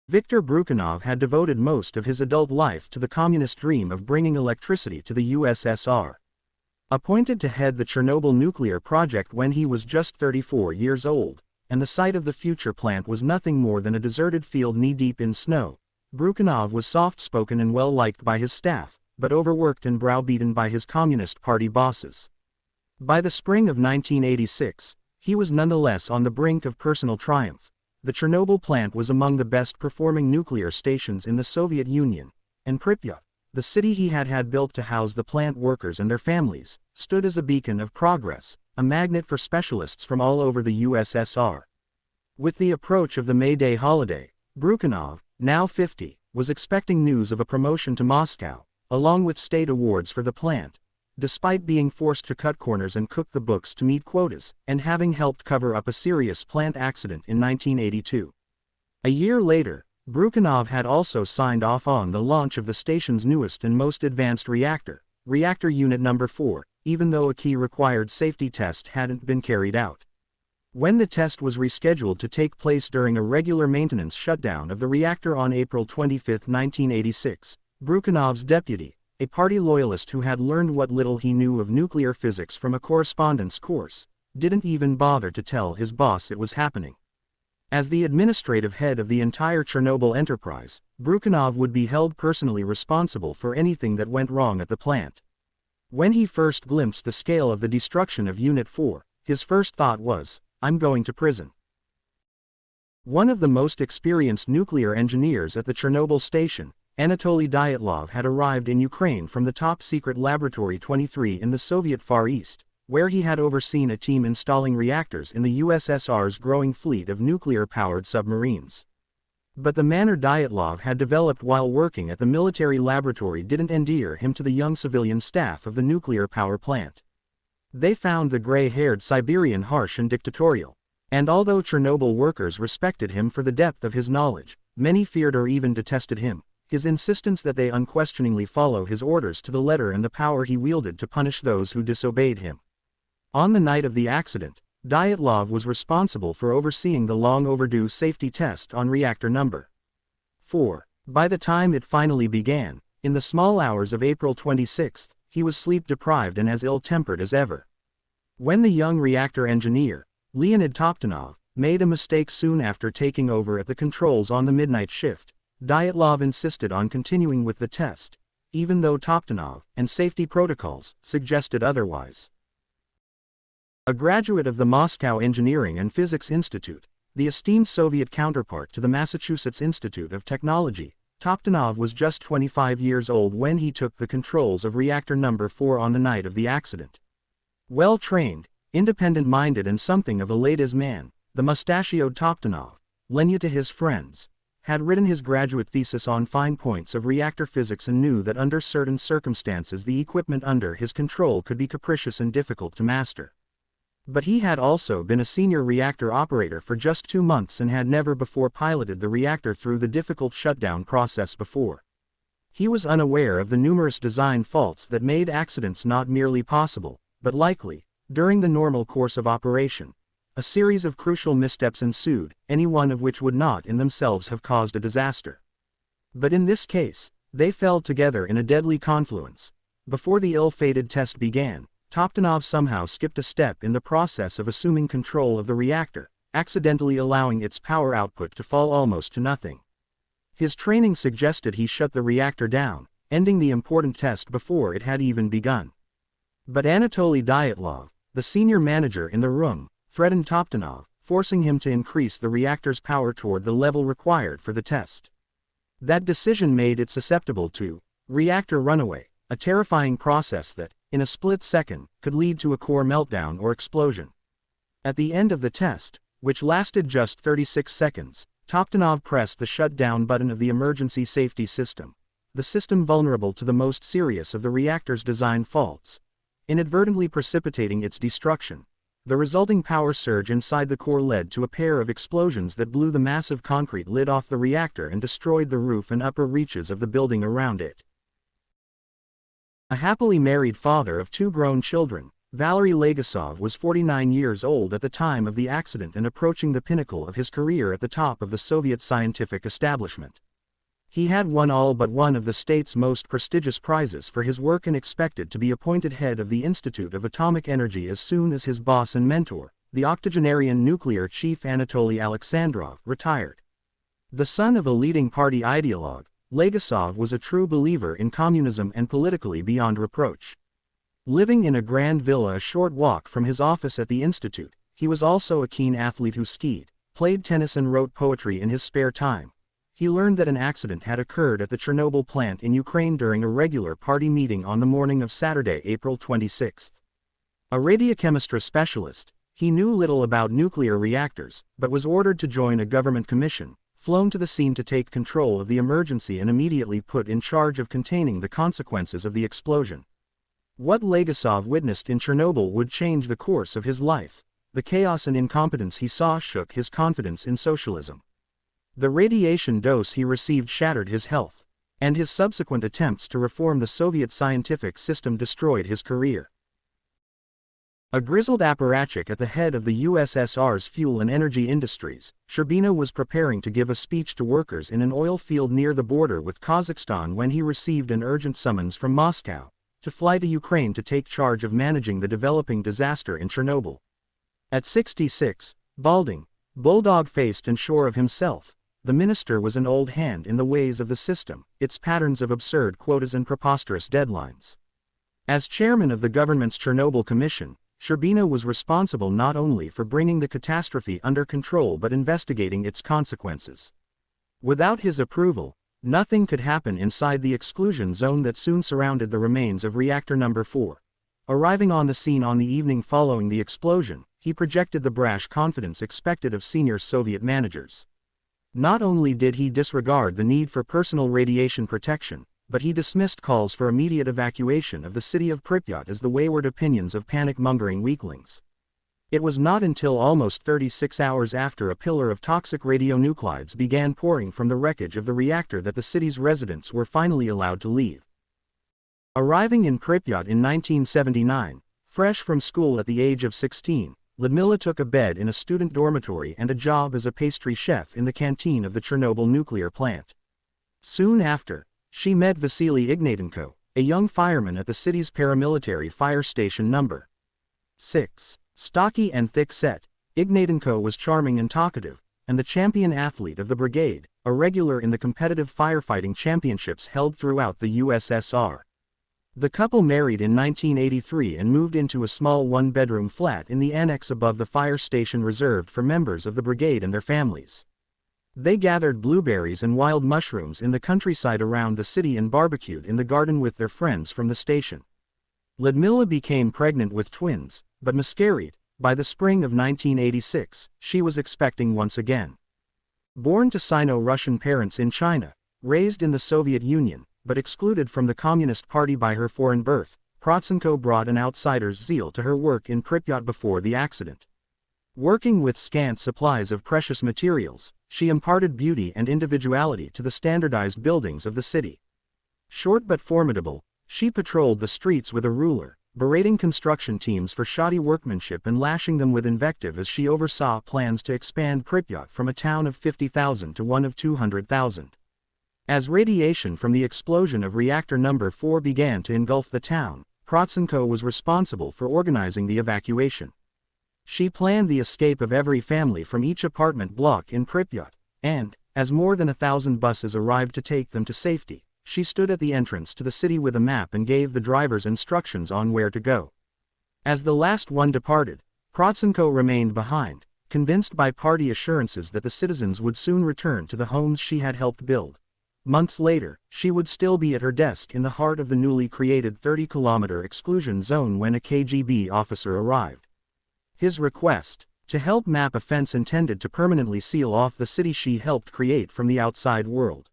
Viktor Brukhanov had devoted most of his adult life to the communist dream of bringing electricity to the USSR. Appointed to head the Chernobyl nuclear project when he was just 34 years old, and the site of the future plant was nothing more than a deserted field knee-deep in snow, Brukhanov was soft-spoken and well-liked by his staff, but overworked and browbeaten by his Communist Party bosses. By the spring of 1986, he was nonetheless on the brink of personal triumph. The Chernobyl plant was among the best-performing nuclear stations in the Soviet Union, and Pripyat, the city he had built to house the plant workers and their families, stood as a beacon of progress, a magnet for specialists from all over the USSR. With the approach of the May Day holiday, Brukhanov, now 50, was expecting news of a promotion to Moscow, along with state awards for the plant, despite being forced to cut corners and cook the books to meet quotas, and having helped cover up a serious plant accident in 1982. A year later, Brukhanov had also signed off on the launch of the station's newest and most advanced reactor, Reactor Unit No. 4, even though a key required safety test hadn't been carried out. When the test was rescheduled to take place during a regular maintenance shutdown of the reactor on April 25, 1986, Brukhanov's deputy, a party loyalist who had learned what little he knew of nuclear physics from a correspondence course, didn't even bother to tell his boss it was happening. As the administrative head of the entire Chernobyl enterprise, Brukhanov would be held personally responsible for anything that went wrong at the plant. When he first glimpsed the scale of the destruction of Unit 4, his first thought was, "I'm going to prison." One of the most experienced nuclear engineers at the Chernobyl station, Anatoly Dyatlov, had arrived in Ukraine from the top-secret Laboratory 23 in the Soviet Far East, where he had overseen a team installing reactors in the USSR's growing fleet of nuclear-powered submarines. But the manner Dyatlov had developed while working at the military laboratory didn't endear him to the young civilian staff of the nuclear power plant. They found the gray-haired Siberian harsh and dictatorial, and although Chernobyl workers respected him for the depth of his knowledge, many feared or even detested him. His insistence that they unquestioningly follow his orders to the letter and the power he wielded to punish those who disobeyed him. On the night of the accident, Dyatlov was responsible for overseeing the long-overdue safety test on reactor No. 4. By the time it finally began, in the small hours of April 26, he was sleep-deprived and as ill-tempered as ever. When the young reactor engineer, Leonid Toptanov, made a mistake soon after taking over at the controls on the midnight shift, Dyatlov insisted on continuing with the test, even though Toptanov and safety protocols suggested otherwise. A graduate of the Moscow Engineering and Physics Institute, the esteemed Soviet counterpart to the Massachusetts Institute of Technology, Toptanov was just 25 years old when he took the controls of Reactor No. 4 on the night of the accident. Well-trained, independent-minded and something of a ladies' man, the mustachioed Toptanov, lenu to his friends, had written his graduate thesis on fine points of reactor physics and knew that under certain circumstances the equipment under his control could be capricious and difficult to master. But he had also been a senior reactor operator for just 2 months and had never before piloted the reactor through the difficult shutdown process before. He was unaware of the numerous design faults that made accidents not merely possible, but likely, during the normal course of operation. A series of crucial missteps ensued, any one of which would not in themselves have caused a disaster. But in this case, they fell together in a deadly confluence. Before the ill-fated test began, Toptanov somehow skipped a step in the process of assuming control of the reactor, accidentally allowing its power output to fall almost to nothing. His training suggested he shut the reactor down, ending the important test before it had even begun. But Anatoly Dyatlov, the senior manager in the room, threatened Toptanov, forcing him to increase the reactor's power toward the level required for the test. That decision made it susceptible to reactor runaway, a terrifying process that, in a split second, could lead to a core meltdown or explosion. At the end of the test, which lasted just 36 seconds, Toptanov pressed the shutdown button of the emergency safety system, the system vulnerable to the most serious of the reactor's design faults, inadvertently precipitating its destruction. The resulting power surge inside the core led to a pair of explosions that blew the massive concrete lid off the reactor and destroyed the roof and upper reaches of the building around it. A happily married father of 2 grown children, Valery Legasov was 49 years old at the time of the accident and approaching the pinnacle of his career at the top of the Soviet scientific establishment. He had won all but one of the state's most prestigious prizes for his work and expected to be appointed head of the Institute of Atomic Energy as soon as his boss and mentor, the octogenarian nuclear chief Anatoly Alexandrov, retired. The son of a leading party ideologue, Legasov was a true believer in communism and politically beyond reproach. Living in a grand villa a short walk from his office at the institute, he was also a keen athlete who skied, played tennis and wrote poetry in his spare time. He learned that an accident had occurred at the Chernobyl plant in Ukraine during a regular party meeting on the morning of Saturday, April 26. A radiochemistry specialist, he knew little about nuclear reactors, but was ordered to join a government commission, flown to the scene to take control of the emergency and immediately put in charge of containing the consequences of the explosion. What Legasov witnessed in Chernobyl would change the course of his life. The chaos and incompetence he saw shook his confidence in socialism. The radiation dose he received shattered his health, and his subsequent attempts to reform the Soviet scientific system destroyed his career. A grizzled apparatchik at the head of the USSR's fuel and energy industries, Sherbina was preparing to give a speech to workers in an oil field near the border with Kazakhstan when he received an urgent summons from Moscow to fly to Ukraine to take charge of managing the developing disaster in Chernobyl. At 66, balding, bulldog-faced and sure of himself, the minister was an old hand in the ways of the system, its patterns of absurd quotas and preposterous deadlines. As chairman of the government's Chernobyl Commission, Sherbina was responsible not only for bringing the catastrophe under control but investigating its consequences. Without his approval, nothing could happen inside the exclusion zone that soon surrounded the remains of reactor number 4. Arriving on the scene on the evening following the explosion, he projected the brash confidence expected of senior Soviet managers. Not only did he disregard the need for personal radiation protection, but he dismissed calls for immediate evacuation of the city of Pripyat as the wayward opinions of panic-mongering weaklings. It was not until almost 36 hours after a pillar of toxic radionuclides began pouring from the wreckage of the reactor that the city's residents were finally allowed to leave. Arriving in Pripyat in 1979, fresh from school at the age of 16, Lyudmila took a bed in a student dormitory and a job as a pastry chef in the canteen of the Chernobyl nuclear plant. Soon after, she met Vasily Ignatenko, a young fireman at the city's paramilitary fire station number 6. Stocky and thick-set, Ignatenko was charming and talkative, and the champion athlete of the brigade, a regular in the competitive firefighting championships held throughout the USSR. The couple married in 1983 and moved into a small one-bedroom flat in the annex above the fire station reserved for members of the brigade and their families. They gathered blueberries and wild mushrooms in the countryside around the city and barbecued in the garden with their friends from the station. Lyudmila became pregnant with twins, but miscarried. By the spring of 1986, she was expecting once again. Born to Sino-Russian parents in China, raised in the Soviet Union, but excluded from the Communist Party by her foreign birth, Protsenko brought an outsider's zeal to her work in Pripyat before the accident. Working with scant supplies of precious materials, she imparted beauty and individuality to the standardized buildings of the city. Short but formidable, she patrolled the streets with a ruler, berating construction teams for shoddy workmanship and lashing them with invective as she oversaw plans to expand Pripyat from a town of 50,000 to one of 200,000. As radiation from the explosion of reactor number 4 began to engulf the town, Protsenko was responsible for organizing the evacuation. She planned the escape of every family from each apartment block in Pripyat, and, as more than 1,000 buses arrived to take them to safety, she stood at the entrance to the city with a map and gave the drivers instructions on where to go. As the last one departed, Protsenko remained behind, convinced by party assurances that the citizens would soon return to the homes she had helped build. Months later, she would still be at her desk in the heart of the newly created 30-kilometer exclusion zone when a KGB officer arrived. His request, to help map a fence intended to permanently seal off the city she helped create from the outside world.